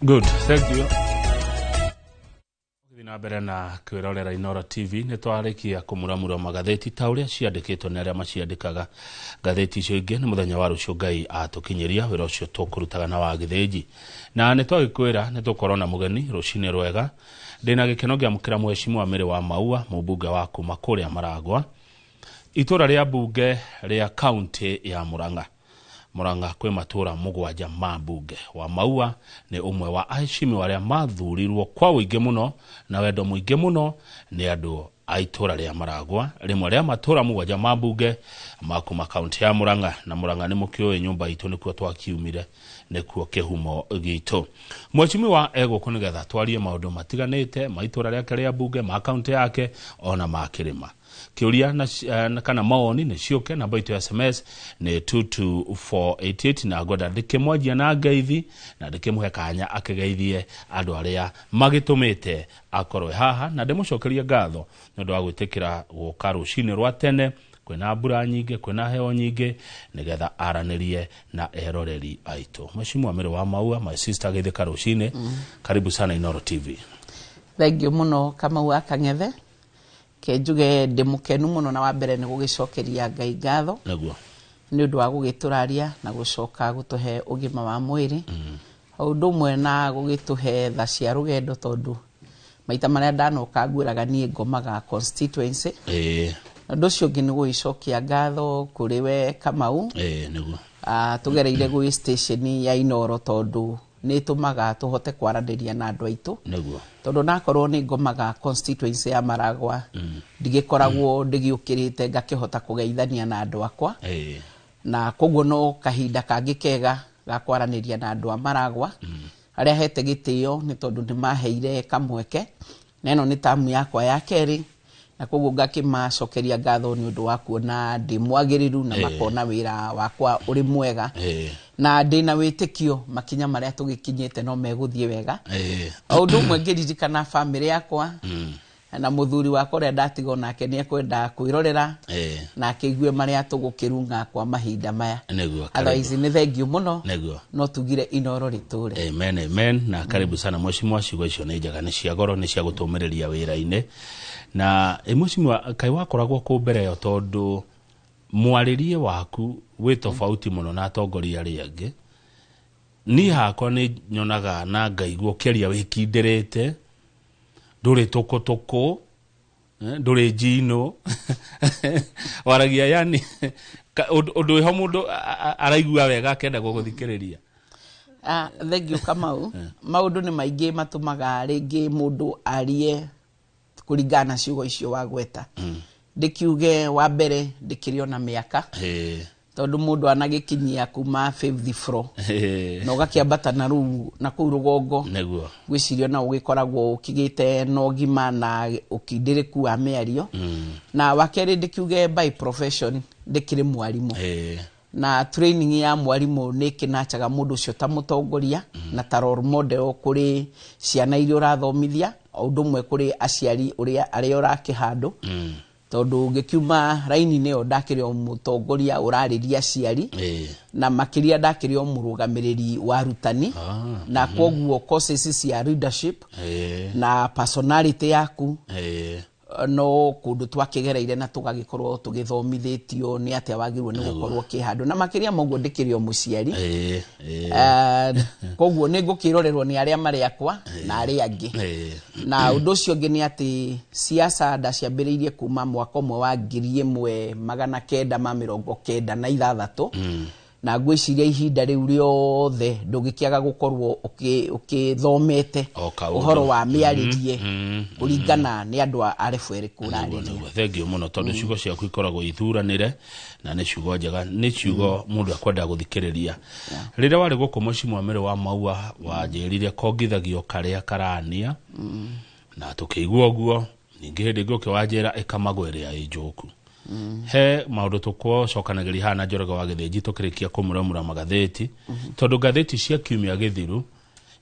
Good, thank you. Na mbere na kwirorera Inoro TV ni twarikia kumuramura magatheti ta uria ciandikitwo ni aria maciandikaga. Gatheti icio ingi ni muthenya wa rucio Ngai atukinyiria wira ucio tukurutaga na wa githiji. Na ni twagikwira ni tukorwo na mugeni rucine rwega. Ndina gikeno gia mukira mweshimu wa Mary wa Maua mubunge wa kuma kuria Maragwa. Itura ria bunge ria county ya Murang'a. Murang'a kwe matura mugwanja mabunge wa Maua ni umwe wa aheshimi waria mathurirwo kwa uingi muno na wendo muingi muno ni andu a itura ria Maragwa rimwe ria matura mugwanja mabunge makuma county ya Murang'a. Na Murang'a ni mukioe nyumba itu nikuo twakiumire nikuo kihumo gitu. Mwechimi wa ego kunigetha twarie maundu matiganite maitura ria ria bunge ma county yake ona makirima. Kiuria na kana maoni ni cioke na baito ya SMS ni 22488 na goda ndikimwajia na ngeithi na ndikimuhe kanya akigeithie andu aria magitumite akorwe haha na ndimucokeria ngatho nondu wa gwitikira guka rucine rwa tene kwina mbura nyingi kwina heo nyingi nigetha aranirie na eroreri aitu. Mheshimiwa Mary wa Maua, my sister githika rucine, karibu sana Inoro TV. Thank you muno Kamau Akang'ethe. Kejuge ndimukenu muno na wambere ni gugicokeria Ngai ngatho naguo ni undu wa gugituraria na gucoka gutuhe ugima wa mwiri undu mwe na gugituhe tha cia rugendo tondu maita maria ndanoka ngwiraga nie ngomaga constituency ndu cio ngi ni guicokia ngatho kuri we Kamau naguo tugereire gwi station ya Inoro tondu ni tumaga tuhote kwaraniria na andu aitu naguo tondu nakorwo ni ngomaga constituency ya Maragwa ndigikoragwo ndigiukirite ngakihota kugeithania na andu akwa na koguo no kahinda kangi kega ga kwaraniria na andu a Maragwa aria hete gitio ni tondu ni maheire kamweke neno ni tamu yakwa ya keri na koguo ngakimacokeria ngatho ni undu wa kuona ndi mwagiriru na makona wira wakwa uri mwega na ndina witikio makinya maria tugikinyite no meguthie wega undu mwe ngiririkana family yakwa na muthuri wakwa ria ndatigo nake ni ekwenda kwirorera na akigue maria tugukirunga kwa mahinda maya otherwise ni thank you muno no tugire Inoro riture. Amen, amen na karibu sana mheshimiwa. Ciugo icio ni njaga ni cia goro ni cia gutumiriria wira-ini na mheshimiwa kai wakoragwo ku mbere yo tondu mwaririe waku wi tofauti muno na atongoria aria angi. Ni hakwa ni nyonaga na ngaigwo keria wikindirite nduri toko nduri jino waragia yani undu iho mundu araigua wega akenda guguthikiriria. Thank you Kamau. Maundu ni maingi matumaga ringi mundu arie kuringana ciugo icio wagweta ndikiuge wa mbere ndikirio na miaka tondu mundu anagikinyia kuma 5th floor no gakiambata na ru na ku rugongo neguo gwicirio na ugikoragwo ukigite no gima na ukindiriku wa miario na wakeri ndikiuge by profession ndikiri mwarimu na training ya mwarimu ni kinachaga mundu ucio ta mutongoria na ta role model kuri ciana iria urathomithia undu mwe kuri aciari uria aria urakihandu tondu ngikiuma raini neo ndakirio mutongoria urariria aciari na makiria ndakirio murugamiriri wa rutani na koguo courses cia leadership na personality yaku no kundu twakigereire na tugagikorwo tugithomithitio ni atia wagirwo ni gukorwo kihandu na makiria moguo ndikirio muciari koguo ni ngukirorerwo ni aria mari akwa na aria angi na undu cio ngi ni ati siasa ndaciambiriirie kuma mwaka mwe wa 1996 na gwiciria ihinda riu riothe ndugikiaga gukorwo ukithomete uhoro wa miaririe kuringana ni andu arefere kurariria. Thank you muno tondu ciugo ciaku ikoragwo ithuranire na ni ciugo njega ni ciugo mundu akwenda guthikiriria. Riria wari guku mheshimiwa Mary wa Maua wanjirire kongithagio karia karania na tukigwa guo ningi hindi ngoke wanjira ikamagwere ya ijoku he maundu tukwo cokanagiri hana Njoroge wa Githiji tukirikia kumuramura magatheti tondu gatheti cia kiumia githiru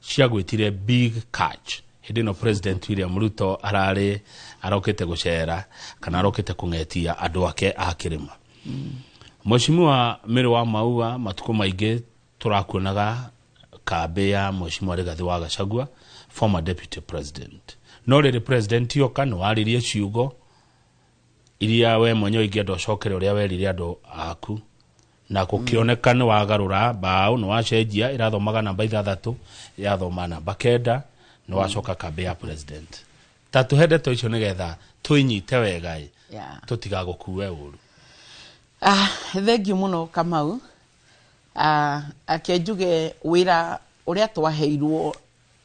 cia gwitire big catch hindi no President William Ruto arokete gucera kana arokete kungetia andu ake akirima. Mheshimiwa Mary wa Maua matuko maingi turakuonaga kambe ya Mheshimiwa Rigathi wa Gachagua, former deputy president. No rĩrĩ president yoka no aririe ciugo iria we mwenyewe ingĩenda ũcokere ũrĩa werire andũ aku na gũkĩoneka nĩ wagarũra mbaũ no wacenjia irathomaga namba 6 yathoma namba 9 no wacoka kambe ya president. Tatuhende to icio nĩgetha tũinyite wega tũtigagũkue ũru. Thank you muno Kamau. Akenjuge wĩra ũrĩa twaheirwo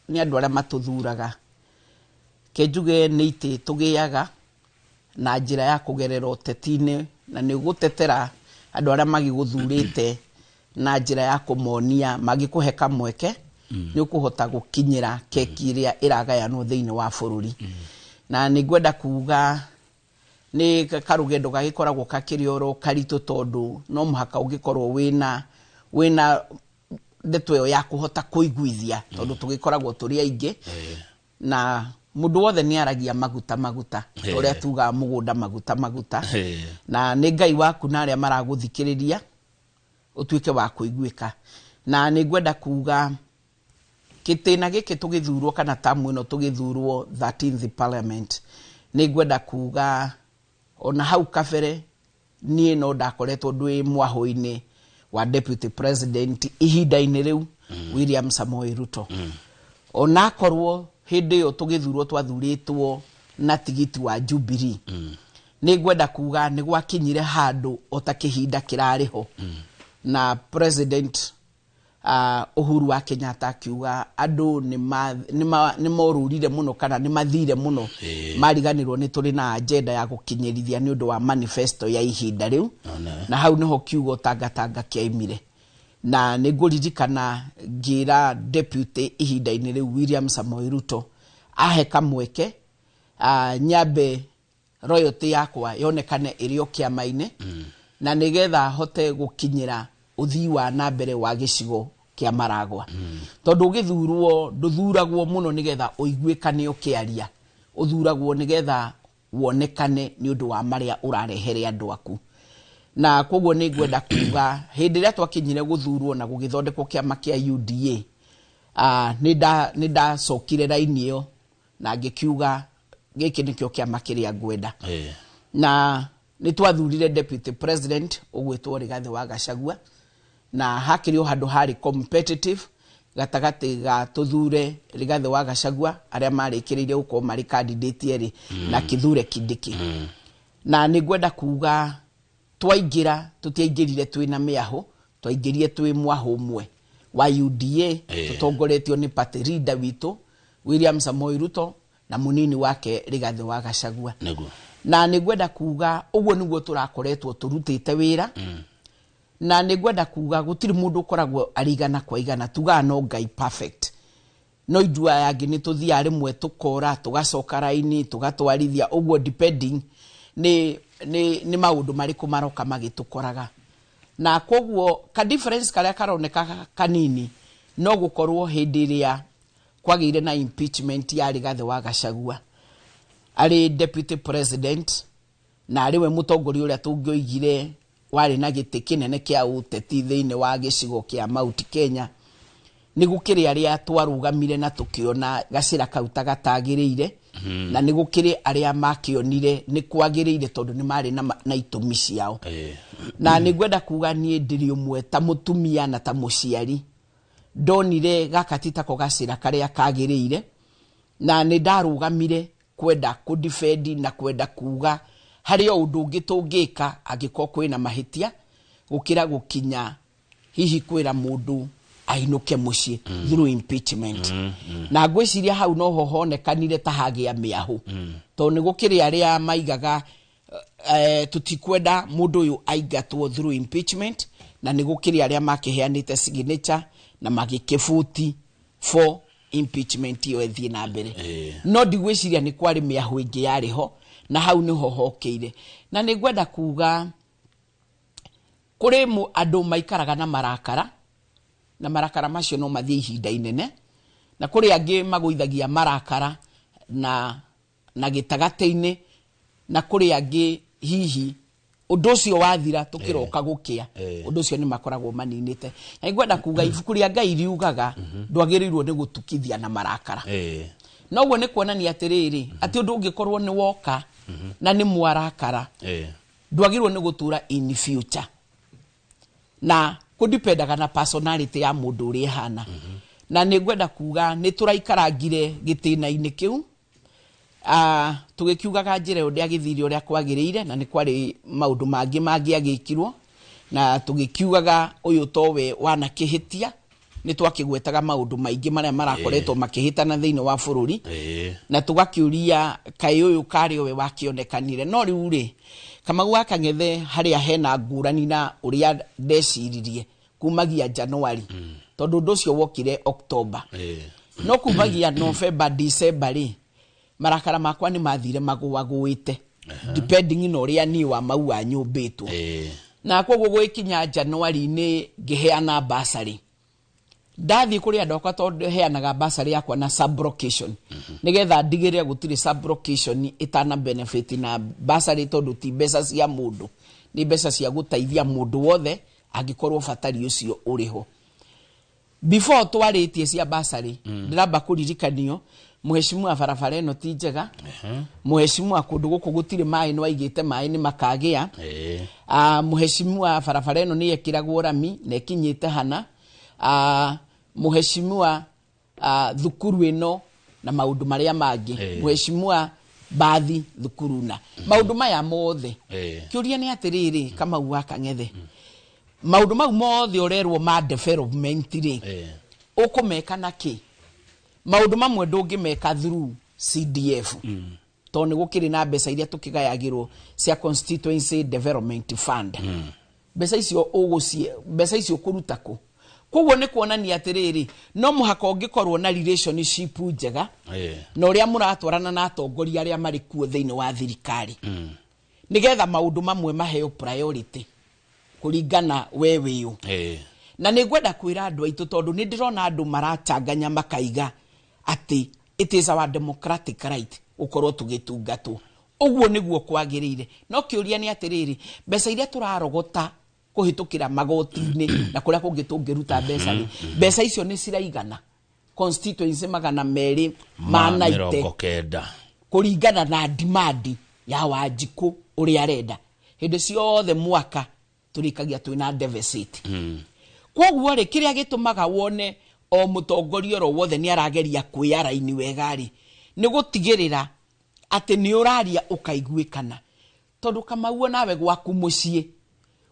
nĩ andũ arĩa matũthuraga. Kenjuge nĩ itĩ tũgĩaga na njĩra ya kũgerera ũteti-inĩ na nĩ gũtetera andũ arĩa magĩgũthurĩte na njĩra ya kũmonia magĩkũhe kamweke nĩ ũkũhota gũkinyĩra keki ĩrĩa ĩragayanwo thĩinĩ wa bũrũri. Na nĩ ngwenda kuga nĩ karũgendo gagĩkoragwo kakĩrĩ oro karitũ tondũ no mũhaka ũngĩkorwo wĩna ndeto ĩyo ya kũhota kũiguithia tondũ tũgĩkoragwo tũrĩ aingĩ na mũndũ wothe nĩ aragia maguta ũrĩa tuga mũgũnda maguta na nĩ Ngai waku na arĩa maragũthikĩrĩria ũtuĩke wa kũiguĩka. Na nĩ ngwenda kuga kitĩna gĩkĩ tũgĩthurwo kana tamu ĩno tũgĩthurwo 13th parliament, nĩ ngwenda kuga ona hau kabere niĩ no ndakoretwo ndwĩ mwahũ-inĩ wa deputy president ihinda-inĩ rĩu William Samoei Ruto. Ona akorwo hĩndĩ ĩyo tũgĩthurwo twathurĩtwo na tigiti wa Jubilee. Nĩ ngwenda kuga nĩ gwakinyire handũ ota kĩhinda kĩrarĩho na president Uhuru wa Kenyatta akiuga andũ nĩ morũrire mũno kana nĩ mathire mũno mariganĩrwo nĩ tũrĩ na agenda ya gũkinyĩrithia nĩ ũndũ wa manifesto ya ihinda rĩu. Na hau nĩho kiugo tangatanga kĩaimire na nĩ ngũririkana ngĩra deputy ihinda-inĩ rĩu William Samoei Ruto ahe kamweke nyambe royalty yakwa yonekane ĩrĩ o kĩama-inĩ na nĩgetha hote gũkinyĩra ũthii wa na mbere wa gĩcigo kĩa Maragwa. Tondũ ũgĩthurwo ndũthuragwo mũno nĩgetha ũiguĩkane ũkĩaria, ũthuragwo nĩgetha wonekane nĩ ũndũ wa marĩa ũrarehere andũ aku. Na koguo nĩ ngwenda kuga hĩndĩ ĩrĩa twakinyire gũthurwo na gũgĩthondekwo kĩama kĩa UDA nĩ ndacokire raini ĩyo na ngĩkiuga gĩkĩ nĩkĩo kĩama kĩrĩa ngwenda. Na nĩ twathurire deputy president ũgwĩtwo Rigathi wa Gachagua na hakĩrĩ o handũ harĩ competitive gatagatĩ ga tũthure Rigathi wa Gachagua arĩa marĩkĩrĩire gũkorwo marĩ candidate erĩ na Kithure Kindiki. Na nĩ ngwenda kuga twaingĩra tũtiaingĩrire twĩna mĩahũ, twaingĩrire twĩ mwahũ ũmwe wa UDA tũtongoretio nĩ party leader witũ William Samoei Ruto na munini wake Rigathi wa Gachagua. Na nĩ ngwenda kuga ũguo nĩguo tũrakoretwo tũrutĩte wĩra. Na nĩ ngwenda kuga gũtirĩ mũndũ ũkoragwo arigana kwa igana, tugaga no Ngai perfect. No ithua yangĩ nĩ tũthiaga rĩmwe tũkora tũgacoka raini tũgatwarithia ũguo depending nĩ maũndũ marĩkũ maroka magĩtũkoraga. Na koguo ka difference karĩa karoneka kanini no gũkorwo hĩndĩ ĩrĩa kwagĩire na impeachment ya Rigathi wa Gachagua arĩ deputy president na arĩwe mũtongoria ũrĩa tũngĩoigire warĩ na gĩtĩ kĩnene kĩa ũteti thĩinĩ wa gĩcigo kĩa Mount Kenya. Nĩ gũkĩrĩ arĩa twarũgamire na tũkĩona gacĩra kau ta gatagĩrĩire na nĩ gũkĩrĩ arĩa makĩonire nĩ kwagĩrĩire tondũ nĩ marĩ na itũmi ciao. Na nĩ ngwenda kuga niĩ ndĩrĩ ũmwe ta mũtumia na ta mũciari ndonire gaka ti tako gacĩra karĩa kagĩrĩire na nĩ ndarũgamire kwenda kũdefend na kwenda kuga harĩ o ũndũ ũngĩ tũngĩka angĩkorwo kwĩna mahĩtia gũkĩra gũkinya hihi kwĩra mũndũ ainũke mũciĩ through impeachment. Na ngwĩciria hau noho honekanire ta hagĩa mĩahũ tondũ nĩ gũkĩrĩ arĩa maigaga tũtikwenda mũndũ ũyũ aingatwo through impeachment na nĩ gũkĩrĩ arĩa makĩheanĩte signature na magĩkĩbuti for impeachment ĩyo ĩthiĩ na mbere. No ndigwĩciria nĩ kwarĩ mĩahũ ĩngĩ yarĩho na hau nĩho hokeire. Na nĩ ngwenda kuga kũrĩ andũ maikaraga na marakara macio no mathiĩ ihinda inene na kũrĩ angĩ magũithagia marakara na gĩtagatĩ-inĩ na kũrĩ angĩ hihi undu ucio wathira tukiroka gukia undu ucio ni makoragwo maninite na igwenda kuga ibuku ria Ngai riugaga ndwagirirwo ni gutukithia na marakara noguo ni kuonania atiriri ati undu ungikorwo ni woka na ni mwarakara ndwagirwo ni gutura in future na kudipendaga na personality ya mundu uri hana na ni ngwenda kuga ni turaikarangire gitina-ini kiu tugikiugaga njire uria githiri uria kwagiriire na ni kwari maundu mangi agikirwo na tugikiugaga uyu towe wana kihitia ni twakigwetaga maundu maingi maria marakoretwo makihitana thiini wa bururi na tugakiuria kai uyu kari we wakionekanire no riu ri Kamau wa Kang'ethe haria hena ngurani na uria ndeciririe kumagia January tondu undu ucio wokire October no kumagia November December ri marakara makwa ni mathire magwagwite depending no ria ni wa mau wa nyumbitwo na kwoguo gwikinya January ni ngiheana basari ndathi kuri andoka tondu heanaga basari yakwa na sublocation nigetha ndigire gutire sublocation itana benefit na basari tondu ti mbeca cia mundu ni mbeca cia gutaithia mundu wothe angikorwo fatari ucio uriho before twaritie cia basari ndiramba kuririkanio muheshimiwa barabara eno ti njega muheshimiwa kundu guku gutire mai no aigite mai ni makagia muheshimiwa barabara eno ni yekiragwo rami na ikinyite hana muheshimiwa thukuru eno na maundu maria mangi muheshimiwa bathi thukuruna maundu maya mothe kiuria ni atiriri Kamau wa Kang'ethe maundu mau mothe urerwo ma development ri ukumeka naki maundu mamwe ndungimeka through CDF to ni gukiri na mbeca iria tukigayagirwo cia constituency development fund mbeca icio ugucie mbeca icio kuruta ku koguo ni kuonania atiriri no muhaka ungikorwo na relationship njega na uria muratwarana na atongoria aria mari kuo thiini wa thirikari nigetha maundu mamwe maheo priority kuringana wewe yu na ni ngwenda kwira andu aitu tondu ni ndirona andu marachanganya makaiga ati it is our democratic right ukorwo tugitungatwo uguo niguo kwagirire no kiuria ni atiriri mbeca iria turarogota kuhitukira magoti-ini na kuria kungitungiruta mbeca icio ni ciraigana constituency 290 kuringana na demand ya Wanjiku uria arenda hindi ciothe mwaka turikagia twina deficit kwoguo ri kiria gitumaga wone o mutongoria ro wothe ni arageria kwiyara-ini wegari ni gutigirira ati ni uraria ukaiguikana tondu Kamau nawe gwaku mucii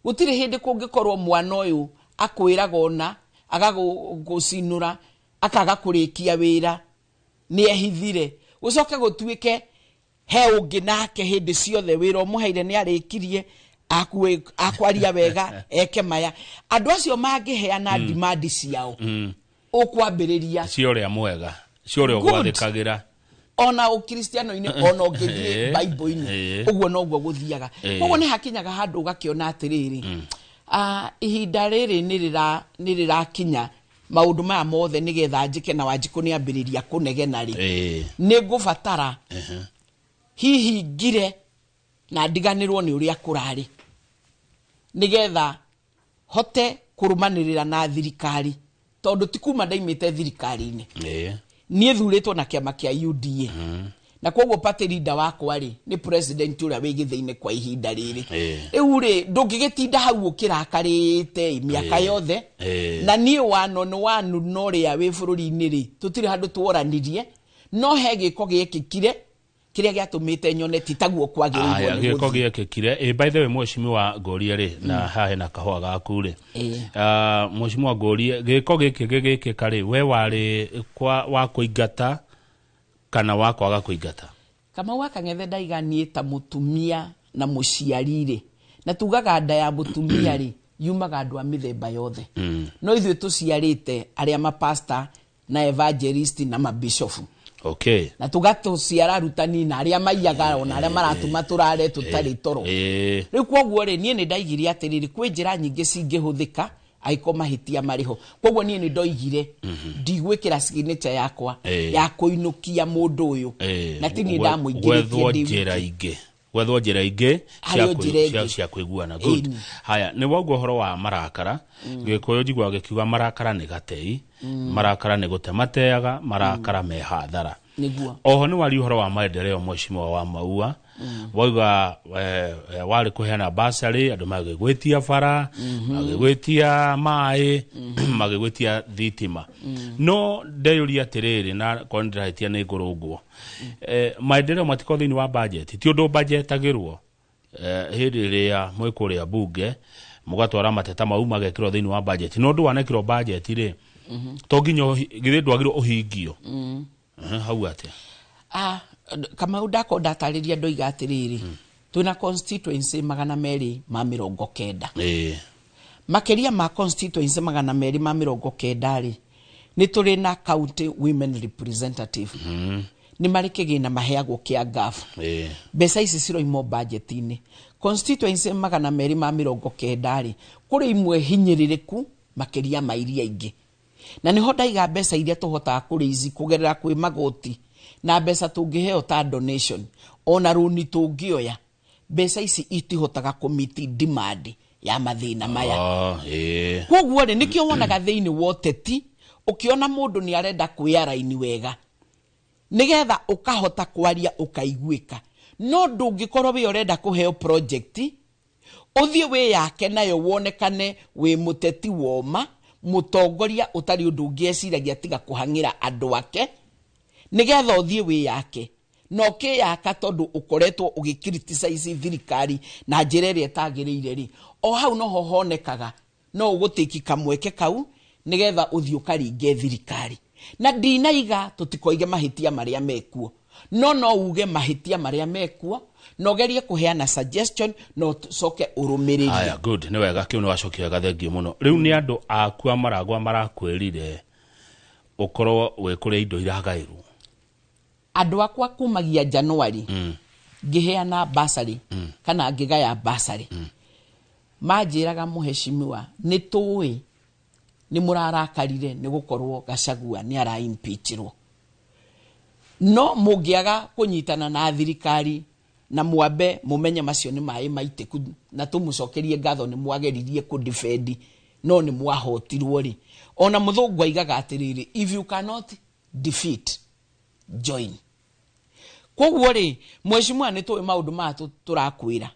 gutire hindi kungikorwo mwana uyu akwiraga ona agagucinura akaga kurikia wira ni ehithire ucoke gutuike he ungi nake hindi ciothe wira muheire ni arikirie akwaria wega eke maya andu acio mangiheana demand ciao ukwambiriria cio ria mwega cio ria gwathikagira ona ukristiano-ini ona ungithie bible-ini uguo noguo guthiaga uguo ni hakinyaga handu ugakiona atiriri ihinda riri ni rirakinya maundu maya mothe nigetha njike na Wanjiku ni ambiriria kunegena ri ni ngubatara hihi ngire na ndiganirwo ni uria kurari nigetha hote kurumanirira na thirikari tondu tikuma ndaimite thirikari-ini nie thuritwo na kiama kia UDA na kwoguo party leader wakwa ri ni president uria wi githiini kwa ihinda riri riu ri ndungigitinda hau ukirakarite miaka yothe na nie wano no ria wi bururi-ini ri tutire handu tuoranirie no he giko giekikire kiria giatumite nyone titaguo kwagiriirwo ni giko giekikire by the way mheshimiwa Ngoria ri na hahe na kahwa gaku ri mheshimiwa Ngoria giko giki kari we wari wa kuingata kana wa kwaga kuingata Kamau wa Kang'ethe ndaiganie ta mutumia na muciari ri na tugaga nda ya mutumia ri yumaga andu a mithemba yothe no ithuĩ tuciarite aria mapasta na evangelist na mabishofu na tugatuciara arutani na aria maiyaga ona aria maratuma turare tutari toro riu kwoguo ri nie ni ndaigirie atiriri kwi njira nyingi cingihuthika aiko mahitia mariho kwoguo nie ni ndoigire ndigwikira signature yakwa ya kuinukia mundu uyu na tini ndamuingiritie njira ingi gwethwo njira ingi cia kuiguana. Good. Haya ni woguo horo wa marakara Gikuyu njigua gikiuga marakara ni gatei, marakara ni gutemateaga, marakara me hathara. Oho ni wari horo wa maendeleo Mheshimiwa wa Maua wauga wari kuheana basari andu magigwitia bara, magigwitia mai, magigwitia thitima. No ndeyuria atiriri na kondraitia ni ngurungwo maendeleo matiko thini wa budget ti undu budgetagirwo hindi ria mwikuria bunge mugatwara mateta mau magekirwo thini wa budget no ndu wanekirwo budget ri to nginyo githe ndwagirwo uhingio hau atia kama udako datariria ndoiga atiriri tuna constituency 290 makeria ma constituency 290 ri ni turi na county women representative ni marikigi na maheagwo kia gafu besa ici ciro imo budget ini constituency 290 ri kuri imwe hinyiririku makeria mairia ingi na niho ndaiga besa iria tuhota kurizi kugerera kwi magoti na besa tungiheo ta donation ona runi tungioya besa ici itihotaga kumiti demand ya mathina maya koguo ri nikio wonaga thiini woteti ukiona mundu ni arenda kwiyara ini wega nigetha ukahota kwaria ukaiguika no ndungikorwo we urenda kuheo project uthie we yake nayo wonekane we muteti woma mutongoria utari undu ungieciragia tiga kuhangira andu ake nigetha uthie we yake no ke yaka tondu ukoretwo ugicriticize thirikari na njira iria etagiriire ri o hau no ho honekaga no ugutiki kamweke kau nigetha uthie ukaringe thirikari na dinaiga tutikoige mahitia maria mekuo no uge mahitia maria mekuo no gerie kuheana suggestion no soke urumiriri. Aya good ni wega kiu ni wacokia gathengio muno riu ni andu akua maragwa marakwirire ukorwo we kuri indo iragairwo andu akwa kumagia January ngiheana basari kana ngigaya basari majiraga muheshimiwa ni tuwi ni murarakarire ni gukorwo Gachagua ni ara impeachirwo no mugiaga kunyitana na thirikari na muambe mumenye macio ni mai maiteku na tumucokerie ngatho ni mwageririe ku defend no ni mwahotirwo ri ona muthungu aigaga atiriri if you cannot defeat join koguo ri mheshimiwa ni tuwe maundu ma turakwira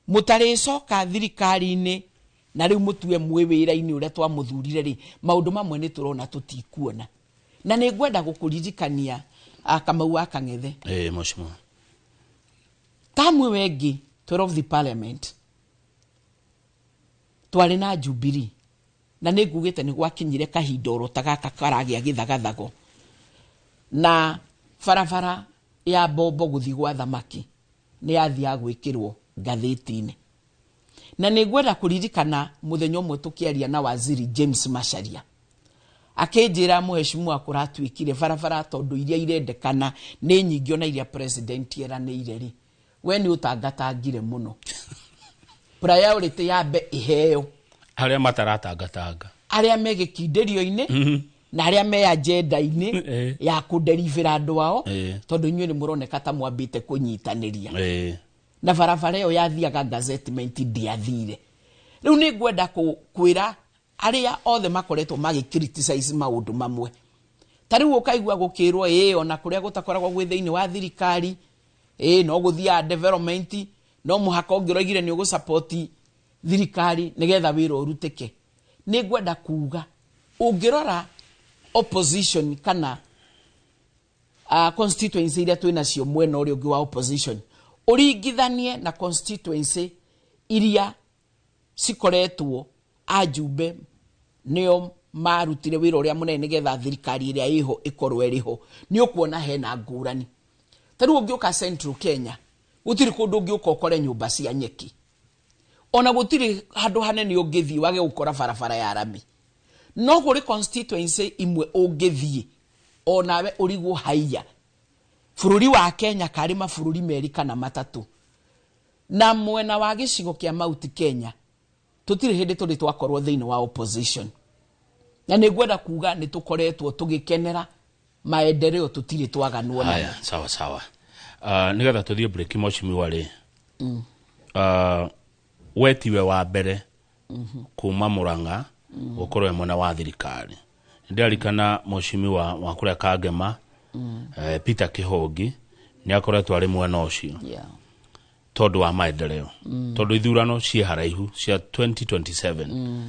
mutaricoka thirikari-ini na riu mutue mwewira-ini uria twamuthurire ri maundu mamwe ni turona tutikuona na ni ngwenda gukuririkania Kamau Akang'ethe mheshimiwa tamwe wengi 12 the parliament twari na Jubilee na ni ngugite ni gwakinyire kahindoro tagaka karagia githagathago na farafara ya bobo guthi gwa thamaki ni yathia gwikirwo ngatheti-ini na ni ngwenda kuririkana muthenya umwe tukiaria na waziri James Macharia akinjira muheshimiwa kuratwikire farafara tondu iria irendekana ni nyingi ona iria president eranire ri we ni utangatangire muno priority yabe iheo aria mataratangatanga aria megikinderio-ini na aria me agenda-ini ya kudeliver andu ao tondu inyuĩ ni muroneka ta mwambite kunyitaniria na farafara yo yathiaga gazettement ndiathire riu ni ngwenda kwira aria othe makoretwo magicriticize maundu mamwe tariu ukaigua gukirwo ona kuria gutakoragwo gwi thiini wa thirikari no guthia development no muhaka ongiroigire ni ugu support thirikari nigetha wira urutike ni ngwenda kuuga ungirora opposition kana constituency iria twina cio mwena uri ungi wa opposition uringithanie na constituency iria sikoretwo ajumbe nio marutire wira uria munene nigetha thirikari iria iho ikorwo iriho ni ukuona hena ngurani tariu ungiuka Central Kenya gutiri kundu ungiuka ukore nyumba cia nyeki ona gutiri handu hanene ungithii wage gukora farafara ya rami no guri constituency imwe ungithii onawe urigwo haiya bururi wa Kenya kari mabururi meri kana matatu na mwena wa gicigo kia Mount Kenya tutiri hindi turi twakorwo thiini wa opposition na ni ngwenda kuga ni tukoretwo tugikenera maendeleo tutiri twaganwo na sawa nigetha tuthie break Mheshimiwa ri wetiwe wa mbere kuma Murang'a gukorwo mwena wa thirikari ndirikana Mheshimiwa wa kuria Kangema Peter Kihongi ni akoretwo ari mwena ucio tondu wa maendeleo tondu ithurano cia haraihu cia 2027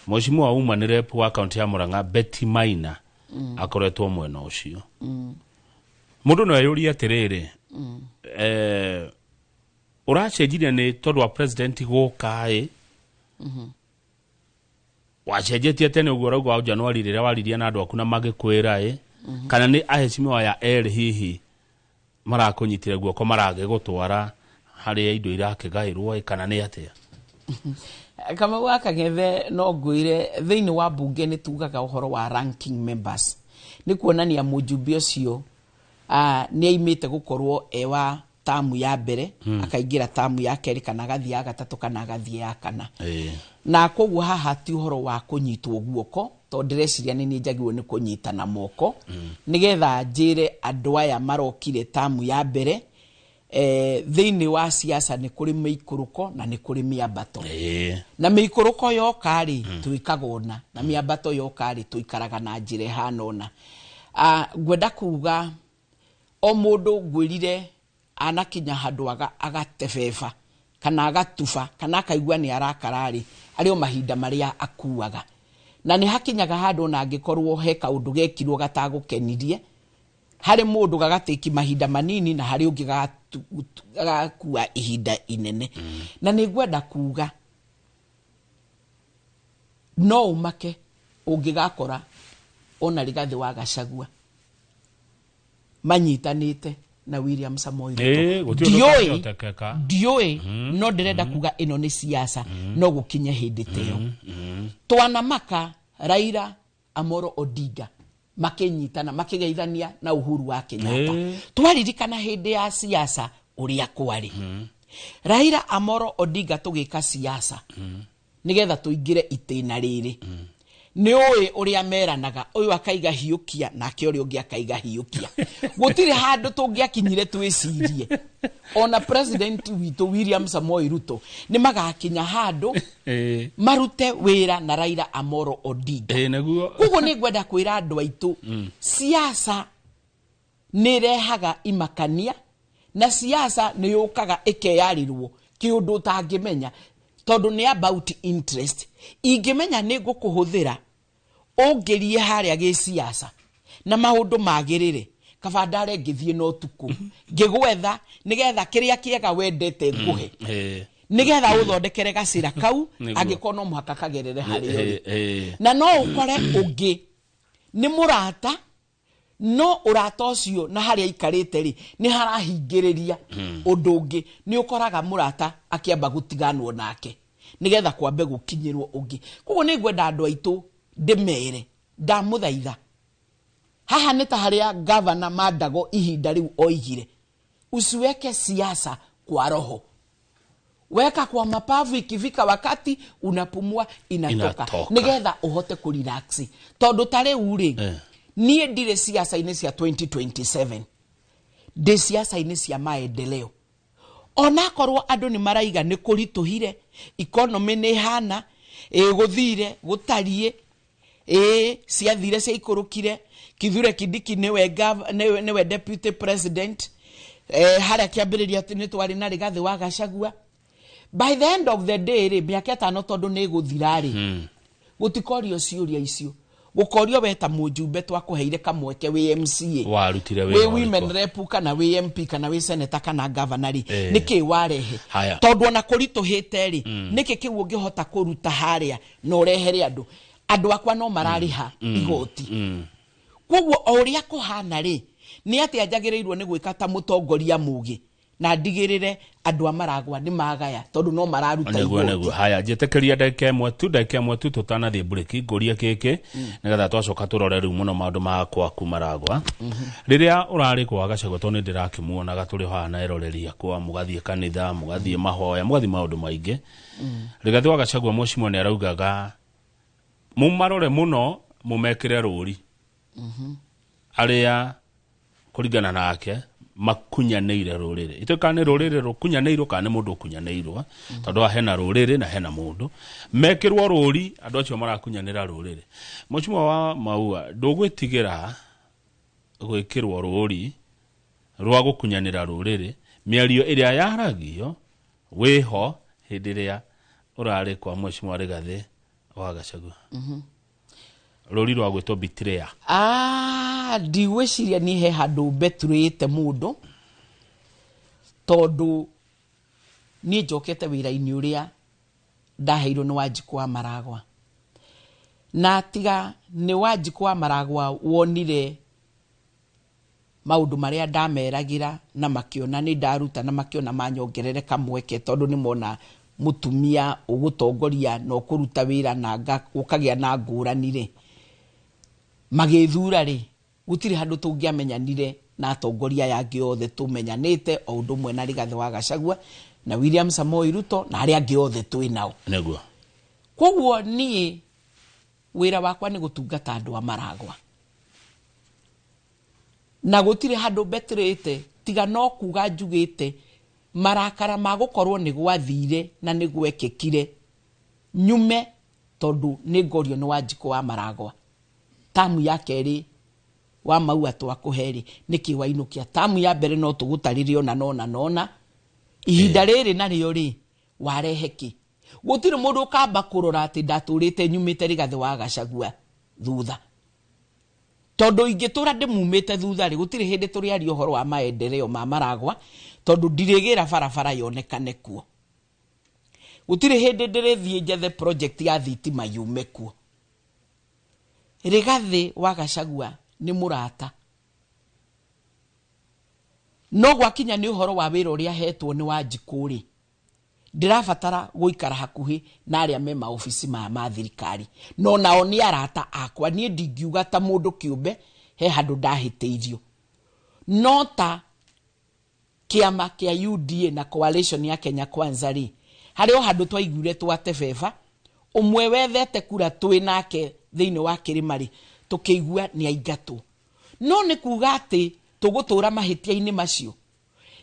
Mheshimiwa uma ni rep wa county ya Murang'a Betty Maina akoretwo mwena ucio mundu no ayuria atiriri uracenjirie ni tondu wa president gukai wacenjetie tene uguo rauga wa Januari riria wariria na andu aku na magikwira kana ni aheshimiwa ya hihi marakunyitire guoko marage gutwara hari indo irakigairwo kana ni atia kama waka gethe no ngwire thiini wa bunge ni tugaga uhoro wa ranking members ni kuonania mujumbe ucio ni aimite gukorwo ewa tamu ya mbere akaingira tamu ya keri kana gathia ya gatatu kana gathia ya kana na koguo haha ti uhoro wa kunyitwo guoko to ndreciria ni njagirwo ni kunyita na moko nigetha njire andu aya marokire tamu ya mbere thiini wa siasa ni kuri miikuruko na ni kuri miambato na miikuruko yokari tuikagona na miambato yokari tuikaraga na njire hanona gwenda kuga o mundu ngwirire anakinya handu agatebeba kana agatufa kana akaigua ni arakarari ario mahinda maria akuaga na ni hakinyaga handu na angikorwo he kaundu gekirwo gatagukenirie hari mundu gagateki mahinda manini na hari ungi gakua ihinda inene na ni gwenda kuga no umake ungigakora ona Rigathi wa Gachagua manyitanite na William Samoei Ruto dioi no ndirenda kuga ino ni siasa no gukinye hindi teo twanamaka Raila Amolo Odinga makinyitana makigeithania na Uhuru wa Kenyatta twaririkana hindi ya siasa uria kwari Raila Amolo Odinga tugika siasa nigetha tuingire itena riri ni oe uria meranaga uyu akaiga hiukia na ke uri ungi akaiga hiukia gutire handu tungiakinyire twicirie ona president witu William Samoei Ruto ni magakinya handu marute wira na Raila Amolo Odinga naguo kugo ni gwenda kwira andu aitu siasa ni rehaga imakania na siasa ni yukaga ikeyarirwo kiundu tangimenya tondu ni about interest ingimenya ni gukuhuthira ongerie haria ge siasa na maundu magirire kabandare ngithie no tuku ngigwetha nigetha kiria kiega wendete nguhe nigetha uthondekere gacira kau angikono muhaka kagerere haria na no ukore ungi ni murata no urata ucio na haria ikarite ri ni harahingiriria undu ungi ni ukoraga murata akiamba gutiganwo nake nigetha kwambe gukinyirwo ungi kugo ni gwenda andu aitu ndimere ndamuthaitha haha nita haria governor Mandago ihinda riu oigire usiweke siasa kwa roho weka kwa mapavu ikifika wakati unapumua inatoka nigetha uhote kurelax tondu tare uri nie ndire siasa ine cia 2027 de siasa ine cia maendeleo ona korwo andu ni maraiga ni kurituhire economy ni hana guthire gutarie ciathire cia ikurukire Kithure Kindiki niwe deputy president haria kiambiriria ni twari na Rigathi wa Gachagua by the end of the day ri miaka 5 tondu ni guthira ri gutikorio ciuria icio gukorio weta mujumbe twakuheire kamweke wi MCA warutire wi women rep kana wi MP kana wi senator kana governor niki warehe tondu ona kurituhite ri niki kiu ngihota kuruta haria no rehere andu akwa no marariha igoti kuguo oria kuhana ri ni ati ajagirirwo ni gwika ta mutongoria mugi na ndigirire andu amaragwa ni magaya tondu no mararuta igoti haya jetekeria ndeke mwe tu tutanathie break ngoria kiki nigetha twacoka turore riu muno maundu makwa kumaragwa riria urari kwa Gachagua toni ndirakimuonaga turi hana eroreria kwa mugathie kanitha mugathie mahoya mugathie maundu maingi Rigathi wa Gachagua Mheshimiwa ni araugaga mumarore muno mumekire ruri aria kuringana nake makunyaneire rurire itukane rurire rukunyaneirwo kana mundu kunyaneirwo tondu hena rurire na hena mundu mekirwo ruri andu acio marakunyanira rurire Mheshimiwa wa Maua ndugwitigira gwikirwo ruri rwa gukunyanira rurire miario iria yaragio wiho hindiria urari kwa Mheshimiwa Rigathi wa Gachagua ruri rwa gwitwo betrayal ndigwiciria ni he handu betrayete mundu tondu ni njokete wira-ini uria ndaheirwo ni Wanjiku wa Maragwa na tiga ni Wanjiku wa Maragwa wonire maundu maria ndameragira na makiona ni ndaruta na makiona manyongerereka mweke tondu ni mona mutumia ugutongoria no kuruta wira na ukagia na ngurani ri magithura ri gutire handu tungiamenyanire na atongoria yangi othe tumenyanite o undu mwe na Rigathi wa Gachagua na William Samoei Ruto na aria angi othe twinao neguo koguo ni wira wakwa ni gutungata andu a Maragwa na gutire handu betrete tiga no kuga njugite marakara magukorwo ni gwathire na ni gwekekire nyume tondu ni ngorio ni Wanjiku wa Maragwa tamu ya keri wa Maua twakuheri niki wainukia tamu ya mbere no tugutaririo na nona ihinda riri nario ri wareheki gutire mundu kamba kurora ati ndaturite nyumite Rigathi wa Gachagua thutha tondu ingitura ndimumite thutha ri gutire hindi turi ari uhoro wa maendeleo ma Maragwa tondu ndirigira barabara yonekane kuo gutire hindi ndirithie njethe project ya thitima yume kuo Rigathi wa Gachagua ni murata no gwakinya ni uhoro wa wira uria hetwo ni Wanjiku ri ndirabatara guikara hakuhi na aria me maofisi ma thirikari no nao ni arata akwa ni ndingiuga ta mundu kiumbe he handu ndahiteirio no ta kiama kia UDA na coalition ya Kenya Kwanza ri hari o handu twaiguire twatebeba umwe wethete kura twi nake thiini wa kirima ri tukigua ni aingatwo no ni kuga ati tugutura mahitia-ini macio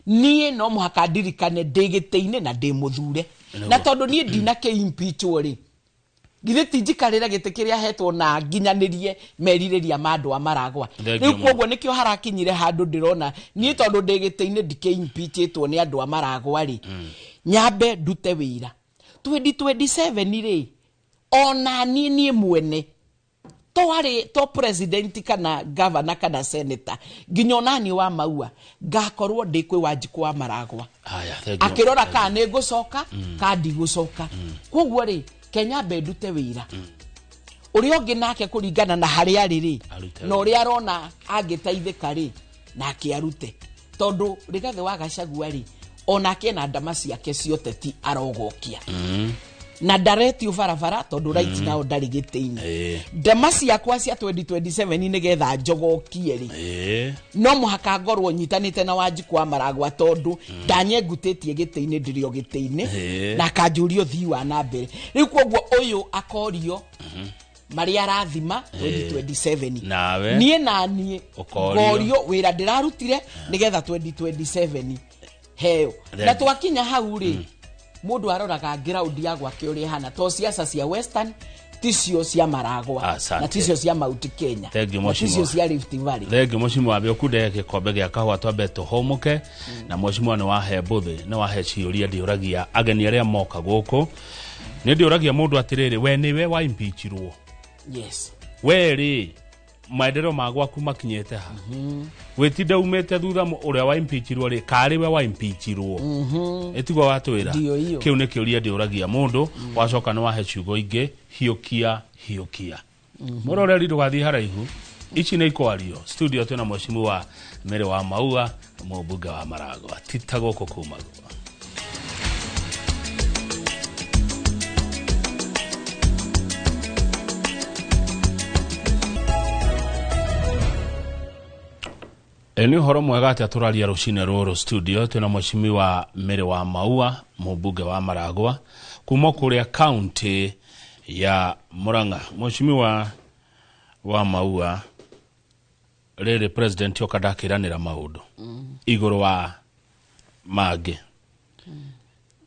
nie no muhaka ndirikane ndigite-ini na ndimuthure na tondu nie ndina ke impeachwo ri githe tinjikarira gite kiria hetwo na nginyanirie meririria mandu a Maragwa riu koguo nikio harakinyire handu ndirona nie tondu ndigite-ini ndike impeachitwo ni andu a Maragwa ri nyambe ndute wira 2027 ri ona nie mwene to president kana governor kana senator ginyonani wa Maua ngakorwo ndikwe Wanjiku wa Maragwa akirora ka ne gucoka ka ndigucoka koguo ri Kenya mbendute wira uri ongi nake kuringana na hari ari ri no ri arona angiteithika ri nake arute tondu Rigathi wa Gachagua ri onake na ndama ciake cioteti arogokia na dareti ufarafara tondu right now ndari gite-ini ndama ciakwa cia 2027 ni getha njogokie ri no muhaka ngorwo nyitanite na Wanjiku wa Maragwa tondu ndanye ngutitie gite-ini ndirio gite-ini na kanjurio thii wa na mbere riu koguo uyu akorio maria rathima 2027 nawe nie nanie ngorio wira ndirarutire ni getha 2027 heo na twakinya hau ri mundu aroraga ground ya gwake uri hana to siasa cia Western ticio cia Maragwa na ticio cia Mount Kenya na ticio cia Rift Valley thengio Mheshimiwa abiukude gikombe gia kahwa twambeto homuke na Mheshimiwa ni wahe mbuthe ni wahe ciuria ndiuragia ageni aria moka guku ni ndiuragia mundu atiriri we niwe wa impeachirwo yes we ri maendeleo magwaku makinyete ha wetinde umete thutha uria wa impeachirwo ri kari we wa impeachirwo etigwa watwira kiu ni kiuria ndiuragia mundu wacoka ni wahe ciugo ingi hiukia muroreri ndugathii haraihu ici ni ikwario studio twina Mheshimiwa Mary wa Maua mubunge wa Maragwa titagoko kumagwa ni horo mwega ati aturaria rucine ruru studio twina Mheshimiwa Mary wa Maua mubunge wa Maragwa kuma kuria county ya Murang'a. Mheshimiwa wa Maua rĩrĩ president oka ndakiranĩra maũndũ igũrũ wa mangĩ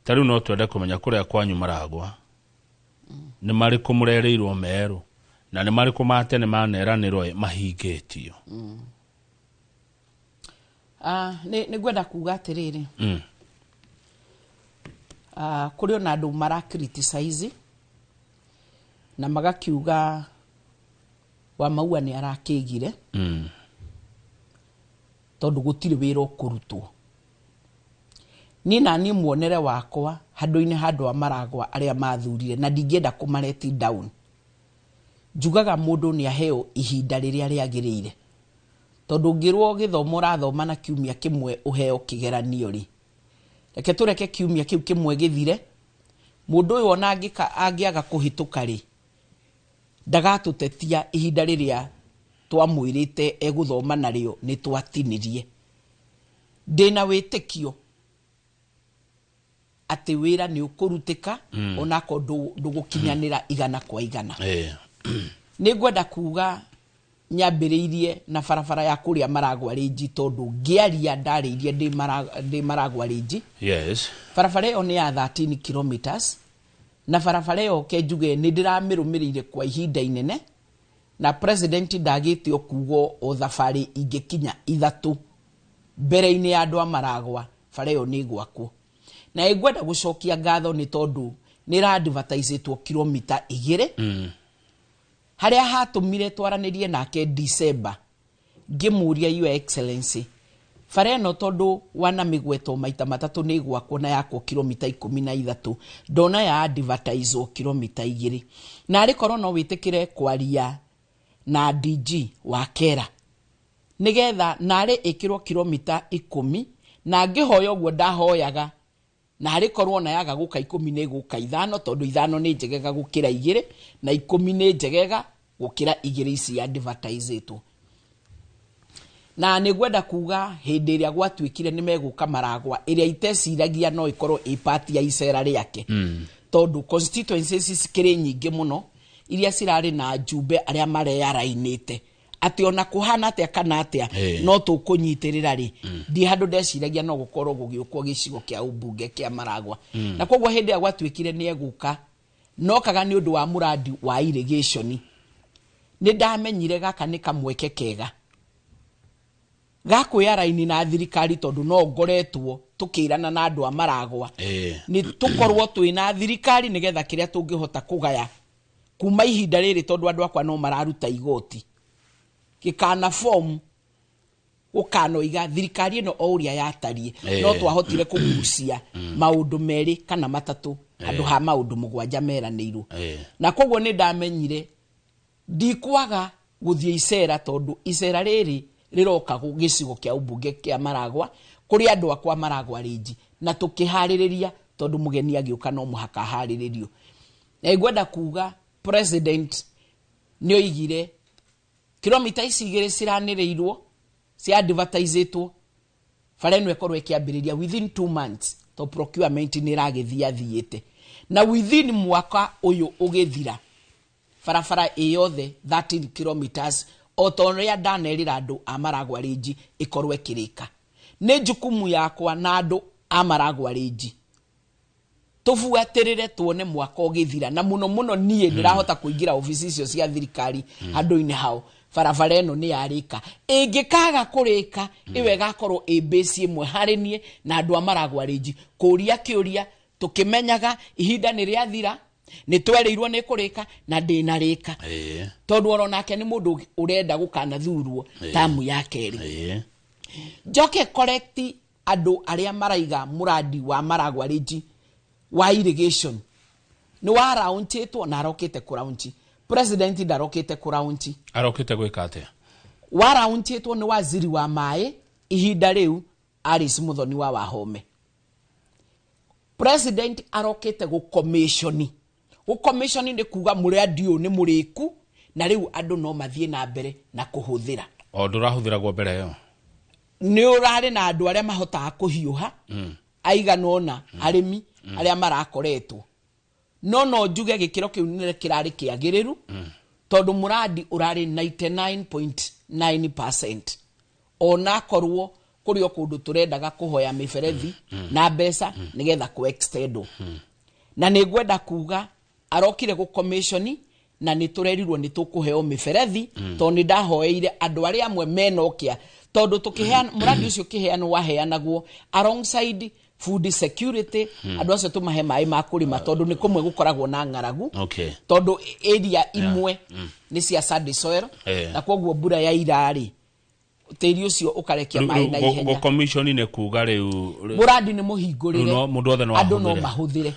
tarĩu no twende kũmenya kũrĩa kwanyu Maragwa nĩ marĩkũ mũrereirwo merũ na nĩ marĩkũ matene maneranĩrwo mahingĩtio. Nĩ ngwenda kuga atĩrĩrĩ kũrĩ ona andũ mara criticize na magakiuga Wamaua nĩ arakĩgire tondũ gũtirĩ wĩra ũkũrutwo. Niĩ na niĩ muonere wakwa handũ-inĩ handũ wa Maragwa arĩa mathurire na ndingĩenda kũmareti down. Njugaga mũndũ nĩ aheo ihinda rĩrĩa rĩagĩrĩire. Tondũ ngĩrwo gĩthomo ũrathoma na kiumia kĩmwe ũheo kĩgeranio rĩ. Reke tũreke kiumia kĩu kĩmwe gĩthire. Mũndũ ũyũ ona angĩaga kũhĩtũka rĩ. Ndagatũtetia ihinda rĩrĩa twamwĩrĩte egũthoma narĩo nĩ twatinirie. Ndĩna wĩtĩkio atĩ wĩra nĩ ũkũrutĩka onako ndũgũkinyanĩra igana kwa igana. Nĩ ngwenda kuga nyambĩrĩirie na barabara ya kũrĩa Maragwa Range tondũ ngĩaria ndarĩirie ndĩ Maragwa Range. Yes. Barabara ĩyo nĩ ya 13 kilometers na barabara ĩyo kenjuge nĩ ndĩramĩrũmĩrĩire kwa ihinda inene na president ndagĩte okugo o thabarĩ ingĩkinya 3 mbere-inĩ ya andũ a Maragwa bara ĩyo nĩ gwakwo. Na ngwenda gũcokia ngatho nĩ tondũ nĩ ra-advertisetwo kilomita 2 harĩa hatũmire twaranĩrie nake December ngĩmũria Your Excellency bara ĩno tondũ wanamĩgwetwo maita matatũ nĩ gwakwo na yakwo kilomita 13 ndona ya advertisetwo kilomita 2 na arĩ korwo no wĩtĩkĩre kwaria na DG wa Kera nĩgetha narĩ ĩkĩrwo kilomita 10 na ngĩhoya ũguo ndahoyaga na harĩ korwo na yaga gũka 10 nĩ gũka 5 tondũ 5 nĩ njegega gũkĩra 2 na 10 nĩ njegega gũkĩra 2 ici advertisetwo. Na nĩ gwenda kuga hĩndĩ ĩrĩa gwatuĩkire nĩ megũka Maragwa ĩrĩa iteciragia no ĩkorwo ĩ part ya icera rĩake tondũ constituencies cikĩrĩ nyingĩ mũno iria cirarĩ na njumbe arĩa mareyarainĩte atĩ ona kuhana atĩa kana atĩa no tũkũnyitĩrĩra rĩ ndi handũ ndeciragia no gũkorwo gũgĩũkwo gĩcigo kĩa ũmbunge kĩa Maragwa na koguo hĩndĩ ya gwatuĩkire nĩ egũka no kaga nĩ ũndũ wa mũradi wa irrigation nĩ ndamenyire gaka nĩ kamweke kega gakwĩya raini na thirikari tondũ no ngoretwo tũkĩrana na andũ a Maragwa nĩ tũkorwo twĩna thirikari nĩgetha kĩrĩa tũngĩhota kũgaya kuma ihinda rĩrĩ tondũ andũ akwa no mararuta igoti gĩkana form ũkanoiga thirikari ĩno o ũrĩa yatarie no twahotire kũgucia maũndũ merĩ kana matatũ andũ ha maũndũ 7 meranĩirwo na koguo nĩ ndamenyire ndikwaga gũthiĩ icera tondũ icera rĩrĩ rĩroka gĩcigo kĩa ũmbunge kĩa Maragwa kũrĩ andũ akwa Maragwa Range na tũkĩharĩrĩria tondũ mũgeni agĩũka no mũhaka harĩrĩrio. Na ngwenda kuga president nĩ oigire kilomita ici 2 ciranĩrĩirwo cia advertisetwo bara ĩno ĩkorwo ĩkĩambĩrĩria within 2 months to procurement nĩ ragĩthiathiĩte na within mwaka ũyũ ũgĩthira barabara ĩyothe 13 kilometers o tonrĩa ndanerĩra andũ a Maragwa Range ĩkorwo ĩkĩrĩka. Nĩ jukumu yakwa na andũ a Maragwa Range tũbuatĩrĩre tuone mwaka ũgĩthira na mũno mũno niĩ nĩrahota kũingĩra ofici icio cia thirikari handũ-inĩ hao barabara ĩno nĩ yarĩka ĩngĩkaga kũrĩka ĩwe gakorwo ĩ base ĩmwe harĩ niĩ na andũ a Maragwa Range kũria kĩũria tũkĩmenyaga ihinda nĩ rĩathira nĩ twerĩirwo nĩ kũrĩka na ndĩna rĩka tondũ oro nake nĩ mũndũ ũrenda gũkanathurwo tamu ya kerĩ. Njoke correct andũ arĩa maraiga mũradi wa Maragwa Range wa irrigation nĩ wa raũntĩtwo na arokĩte kũraũnti president ndarokĩte kũraũnti arokĩte gwĩka atĩa wa raũntĩtwo nĩ waziri wa maĩ ihinda rĩu Alice Muthoni wa Wahome. President arokĩte gũcommissioni nĩ kuga mũradi ũyũ nĩ mũrĩku na rĩu andũ no mathiĩ na mbere na kũhũthĩra o ndũrahũthĩragwo mbere ĩyo nĩ ũrarĩ na andũ arĩa mahotaga kũhiũha aiganona arĩmi arĩa marakoretwo no njuge gĩkĩro kĩu nĩ kĩrarĩ kĩagĩrĩru tondũ mũradi ũrarĩ 99 9%. Ona korwo kuri okundu turendaga kuhoya miferethi na mbeca nigetha ku extend. Na nigwenda kuga arokire ku commission na niturerirwo nitukuheo miferethi to ni ndahoeire andu ari amwe menokia tondu tukiheana muradi ucio kiheano waheanagwo alongside food security andu acio tumahe mai ma kurima tondu ni kumwe gukoragwo na ngaragu tondu area imwe ni cia sandy soil na koguo mbura ya irari tiri ucio ukarekia mai na ihenya commission ne kuga riu muradi ni muhingurire mundu othe no andu no mahuthire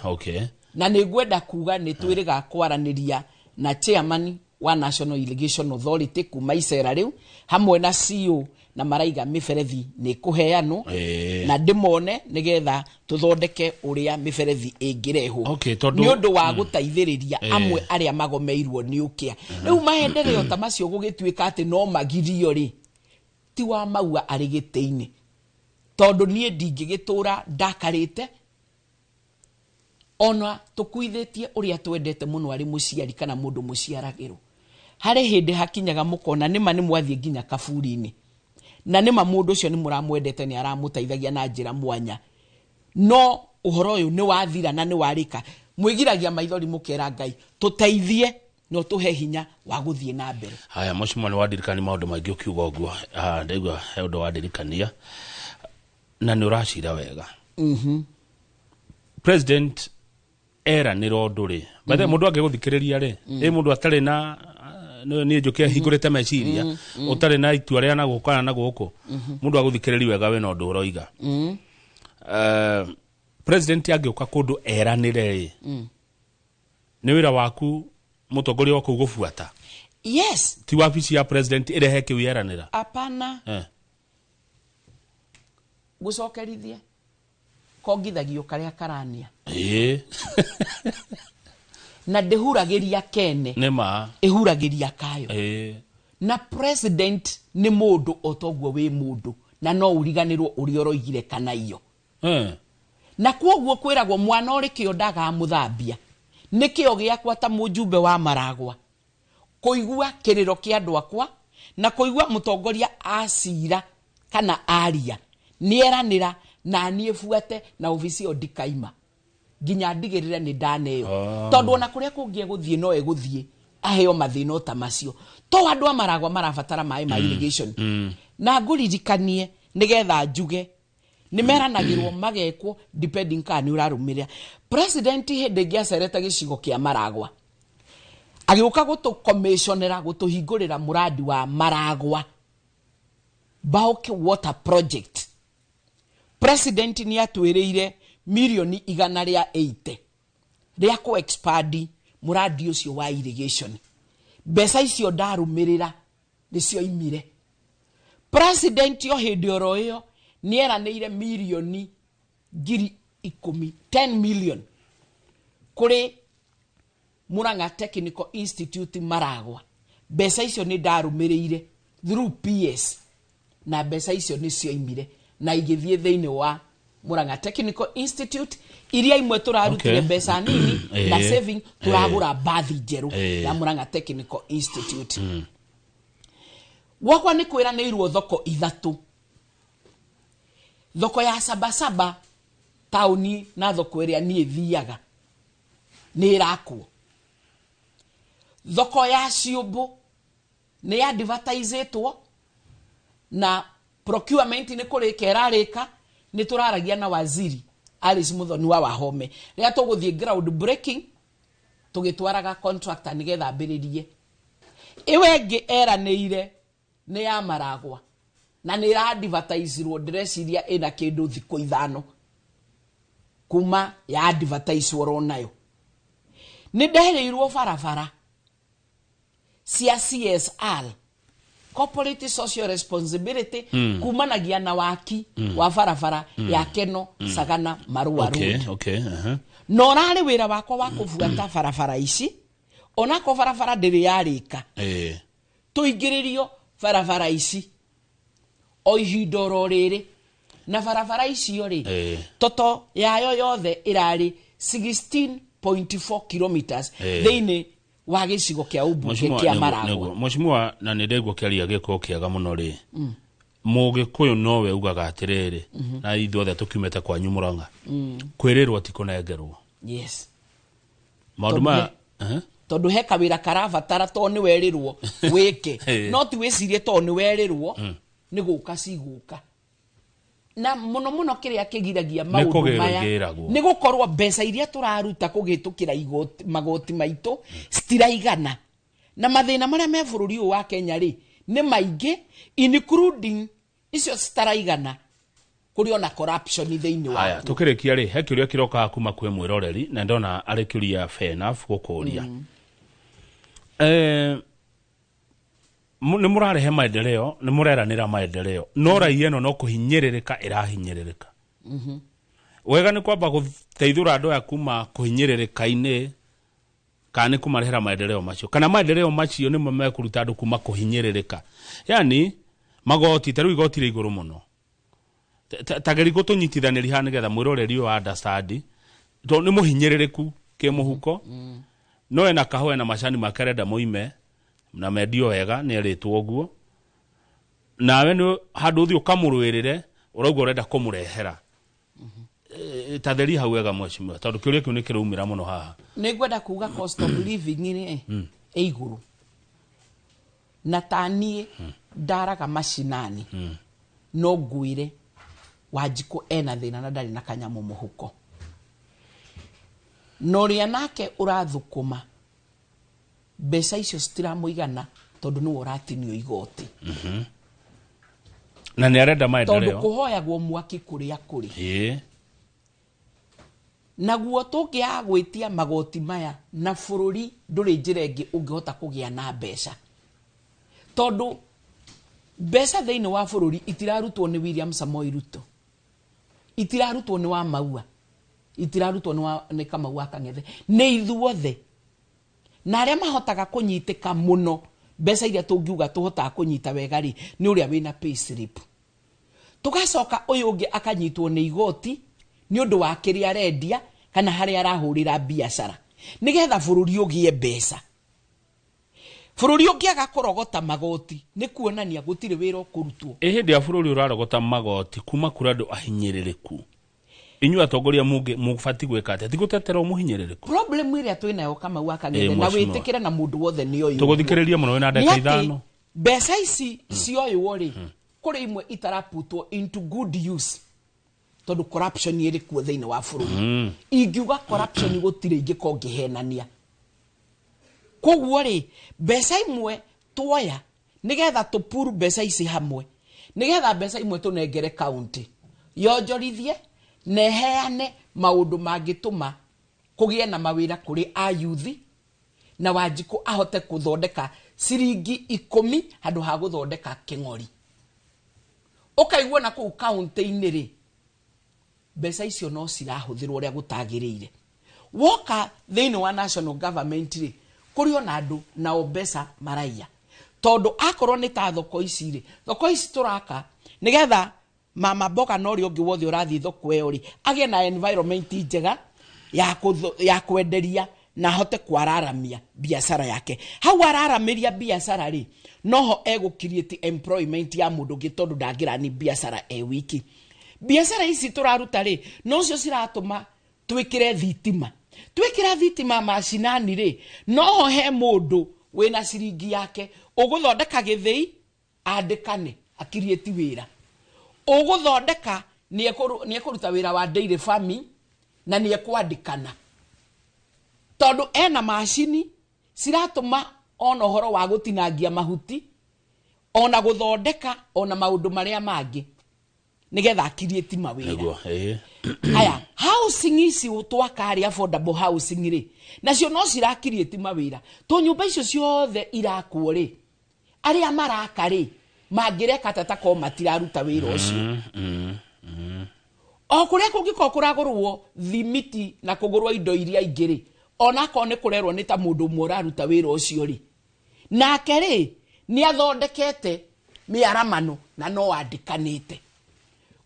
na nigwenda kuga ni twiriga kwaraniria na chairman wa National Irrigation Authority kuma icera riu hamwe na CEO na maraiga miferethi ni kuheano na ndimone nigetha tuthondeke uria miferethi ingirehwo ni undu wa gutaithiriria amwe aria magomeirwo ni ukia riu mahendereo ta macio gugituika ati no magirio ri ti wa maua ari giteini tondu nie ndingigitura ndakarite ona tukuithetie uria twendete muno ari muciari kana mundu muciaragiro hari hindi hakinyaga mukona nima ni mwathie nginya kaburi-ini na nima mundu ucio ni muramwendete ni aramutaithagia na njira mwanya no uhoro uyu ni wathira na ni warika mwigiragia maithori mukera Ngai tuteithie no tuhe hinya wa guthie na mbere. Haya mheshimiwa ni wadirikani maundu maingi ukiuga uguo ndaigua he undu wadirikania na ni uracira wega. President era ni roduri bathe mundu angiguthikiriria ri mundu atari na ni njukia hingurite meciria utari na itua ria na gukana na guku mundu aguthikiriria wega we no ndu uroiga president angiuka kundu eranire ni wira waku mutongoria wako gufuata. Yes, ti wabici ya president irehe kiu yeranira apana gucokerithie kongithagio karia karania na ndihuragiria kene nema ihuragiria kayo na president ni mundu otoguo wi mundu na no uriganirwo uri oroigire kana iyo na kwoguo kwiragwo mwana uri kio ndaga muthambia nikio giakwa ta mujumbe wa Maragwa kuigua kiriro kia andu akwa na kuigua mutongoria acira kana aria nieranira na niefuate na ofisi odikaima ginya ndigirire ni ndaneyo tondu ona kuria kungie guthie no eguthie aheo mathino ta macio to andu Maragwa marabatara mai ma irrigation na nguririkanie nigetha njuge nimeranagirwo magekwo depending kan urarumiria president hindi ngiacerete gicigo kia Maragwa agiuka gutu commissionera gutuhingurira muradi wa Maragwa Bauke water project. President ni atwiriire milioni 180 ria ku expand muradi ucio wa irrigation. Besa icio ndarumirira nicio imire. President yo hindi oro iyo ni eranire milioni 10 million kuri Murang'a Technical Institute Maragwa. Besa icio ni ndarumirire through PS na besa icio nicio imire na igithie theini wa Murang'a Technical Institute iria imwe turarutire besa nini na saving turagura bathi jeru ya Murang'a Technical Institute. Wakwa ni kwira neirwo thoko ithatu. Thoko ya Sabasaba tauni na thoko iria ni thiaga ni irakwo. Thoko ya Ciumbu ni advertisetwo na procurement ni kurika irarika ni turaragia na waziri Alice Muthoni wa Wahome ria tuguthie ground breaking tugitwaraga contractor nigetha ambiririe iwengi eraneire ni ya Maragwa na ni ra advertiserwo dress iria ina kindu thiko ithano kuma ya advertiserwo ronayo ni ndehereirwo barabara cia CSR corporate social responsibility kumanagia na waki wa barabara ya Keno Sagana Marua Road. No rari wira wako wa kufuata barabara ici ona ko barabara ndiri yarika tuingiririo barabara ici o ihindo roriri na barabara ici ori toto yayo yothe irari 16.4 kilometers theini wa gicigo kia umbunge kia Maragwa. Mheshimiwa, na nindegwo kiaria giko kiaga muno ri Mugikuyu nowe ugaga atiriri na ithuothe tukiumete kwa Murang'a kwirirwo ti kunengerwo. Yes. Mauduma tondu he kawira karabatara to ni werirwo wike no ti wicirie to ni werirwo ni guka ciguka na muno kiria kigiragia maundu maya ni gukorwo mbeca iria turaruta kugitukira magoti maitu stiraigana na mathina maria me bururi wa Kenya ri ni maingi including icio staraigana kuri ona corruption theini wa. Aya tukirikia ri he kiuria kiroka kuma kwe mwiroreri na ndona ari kiuria fair enough gukuria. Ni murarehe maendeleo, ni mureranira maendeleo. No raia no kuhinyiririka irahinyiririka. Wega ni kwamba guteithura andu ya kuma kuhinyiririka-ini kana kumarehera maendeleo macio. Kana maendeleo macio ni mame kuruta andu kuma kuhinyiririka. Yani magoti taru igoti ri iguru muno. Tageri gutunyitithaniri ha nigetha mwiroreri wa understand. To ni muhinyiririku ke muhuko. No ena kahwe na macani makerenda muime na medio wega ni eritwo guo nawe no handu uthi ukamurwirire urauga urenda kumurehera tatheri hau wega Mheshimiwa tondu kiuria kiu ni kirumira muno haha ni ngwenda kuga cost of living ni iguru na tanie ndaraga macinani no nguire Wanjiku ena thina na ndari na kanyamu muhuko no ria nake urathukuma mbeca icio citiramuigana tondu ni uratinio igoti na ni arenda maendeleo tondu kuhoyagwo mwaki kuria kuri naguo tungia gwitia magoti maya na bururi nduri njira ingi ungihota kugia na mbeca tondu mbeca theini wa bururi itirarutwo ni William Samoei Ruto itirarutwo ni wa Maua itirarutwo ni Kamau wa Kang'ethe ni ithuothe na aria mahotaga kunyitika muno mbeca iria tungiuga tuhotaga kunyita wega ri ni uria wina pay slip tugacoka uyu ungi akanyitwo ni igoti ni undu wa kiria rendia kana haria arahurira biashara nigetha bururi ugie mbeca bururi ungiaga kurogota magoti ni kuonania gutire wira kurutwo hindi ya bururi urarogota magoti kuma kuri andu ahinyiririku inyu atongoria mugufati gwika ati tigutetera umuhinyiririku problem iria twinayo Kamau wa Kang'ethe na witikira na mundu wothe ni oyu tuguthikiriria muno wina ndeka ithano mbeca ici cioywo ri kuri imwe itaraputwo into good use tondu corruption iri kuo theini wa bururi ingiuga corruption gutire ingiko ngihenania koguo ri mbeca imwe tuoya nigetha tupuru mbeca ici hamwe nigetha mbeca imwe tunengere county yonjorithie neheane maundu mangituma kugie na mawira kuri a youth na Wanjiku ahote kuthondeka ciringi 10 handu ha guthondeka king'ori ukaigua na ku county-ini ri mbeca icio no cirahuthirwo ria gutagirire woka theini wa national government ri kuri ona andu na mbeca maraia tondu akorwo ni ta thoko ici ri thoko ici turaka nigetha mama mboga no ri ungi wothe urathi thoko eyo ri agie na environment njega ya kwenderia na hote kwararamia biashara yake hau araramiria biashara ri noho ego create employment ya mundu gitondu ndangira ni biashara wiki biashara ici turaruta ri no cio ciratuma twikire thitima macinani ri noho he mundu wina ciringi yake uguthondeka githii andikane akirieti wira uguthondeka ni ekuruta wira wa dairy farming na ni ekwandikana tondu ena macini ciratuma ona horo wa gutinangia mahuti ona guthondeka ona maundu maria mangi nigetha akirieti mawira aya housing ici twakari affordable housing ri nacio no cirakirieti mawira to nyumba icio ciothe irakuo ri aria maraka ri mangireka tata ko matiraruta wira ucio o kuria kungiko kuragurwo thimiti na kugurwa indo iria ingiri ona ko ne kurerwo ni ta mundu muraruta wira ucio ri nake ri ni athondekete miaramano na no andikanite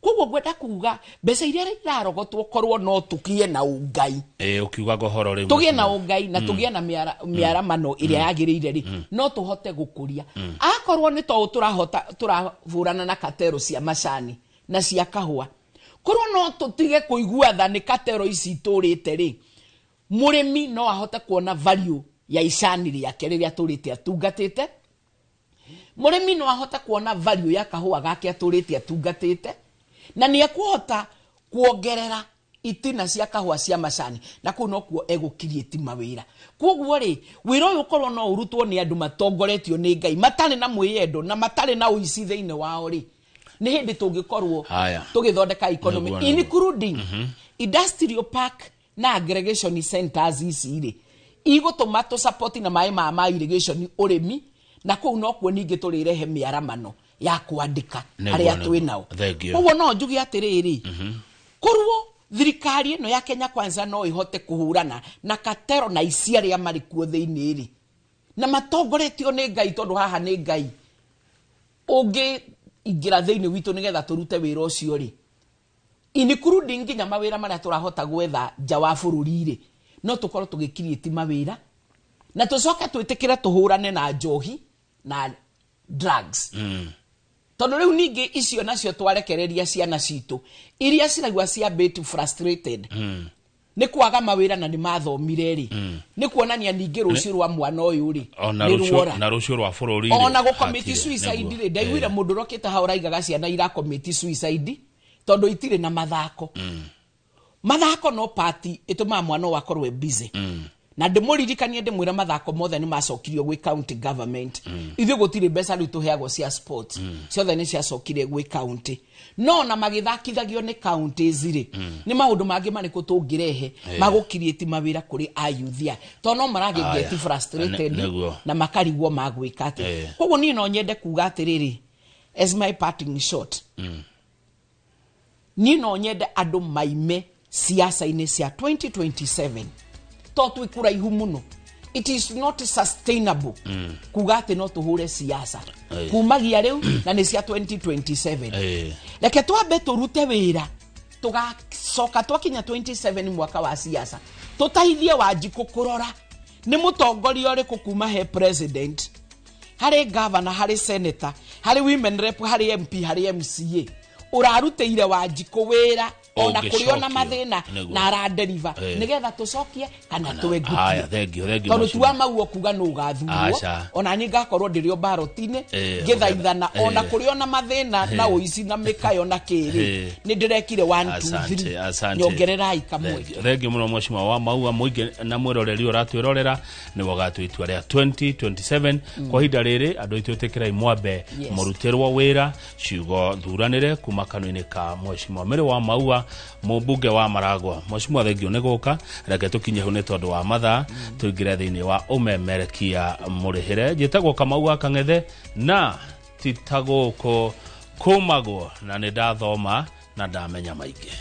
koguo gwenda kuga mbeca iria irarogotwo korwo no tukie na ungai ukiuga gohoro ri tugie na ungai na tugie na miaramano iria yagirire ri no tuhote gukuria akorwo ni to turavurana na katero cia macani na cia kahua korwo no tutige kuigua tha ni katero ici turite ri murimi no ahote kuona value ya icani riake riria turite atungatite murimi no ahote kuona value ya kahua gake aturite atungatite na ni ekuhota kuongerera itina cia kahua cia macani na ku no kuo egukirieti mawira koguo ri wira uyu korwo no urutwo ni andu matongoretio ni Ngai matari na mwiyendo na matari na uici theine wao ri ni hindi tungikorwo tugithondeka economy including industrial park na aggregation centers ici ri igutuma tu support na mai ma irrigation urimi na ku no kuo ningi turirehe miaramano ya kuandika aria twi nao koguo no njugi atiriri korwo thirikari no ya Kenya Kwanza no ihote kuhurana na katero na isi aria mari kuo theini ri na matongoretio ni Ngai tondu haha ni Ngai ungi ingira theini witu nigetha turute wira ucio ri including nginya mawira maria turahota gwetha nja wa bururi ri no tukorwo tugikirieti mawira na tucoka twitikire tuhurane na njohi na drugs tondu riu ningi icio nacio twarekereria ciana citu iria ciragwa cia bit frustrated ni kwaga mawira na ni mathomire ri ni kuonania ningi rucio rwa mwana uyu ri na rucio rwa bururi ri ona go commit suicide ri ndaiguire mundu rokite hauraigaga ciana ira commit suicide tondu itire na mathako mathako no party ituma mwana wakorwe busy na ndimuririkanie ndimwira mathako mothe ni macokirio gwi county government ithu gutire mbeca riu tuheagwo cia sports ciothe ni ciacokire gwi county no na magithakithagio ni counties ri ni maundu mangi mariko tungirehe magukirieti mawira kuri ayuthia to no maragegeti frustrated na makarigwo magwika ati koguo ni no nyende kuga atiriri as my parting shot ni no nyende andu maime siasa-ini cia 2027 to twikura ihu muno it is not sustainable kuga ati no tuhure siasa kumagia riu na ni cia 2027 leke twambe turute wira tugacoka twakinya 27 mwaka wa siasa tutahithie Wanjiku kurora ni mutongoria uriku kuma he president hari governor hari senator hari women rep hari MP hari MCA urarutire Wanjiku wira ona kuriona mathina na ara deliver nigetha tucokie kana twegukie tondu tuwa mau kuga no gathurwo ona ni ngakorwo ndirio barotine githaithana ona kuriona mathina na uici na mikayo na kiri ni ndirekire 1 2 3 nyongererai kamwe thengi muno mwashima wa maua muingi na mwiroreri uratwirorera ni wagatu itua ria 2027 kwa hinda riri andu itutikirai mwambe murutirwo wira ciugo thuranire kuma kanuni ka mwashima mere wa maua mubunge wa Maragwa mwashimwa thengio ne guka reke tukinye hu ne tondu wa matha tuingire thiini wa umemerekia murihire jitagwo Kamau Kang'ethe na titaguko kumagwo na ni ndathoma na ndamenya maingi.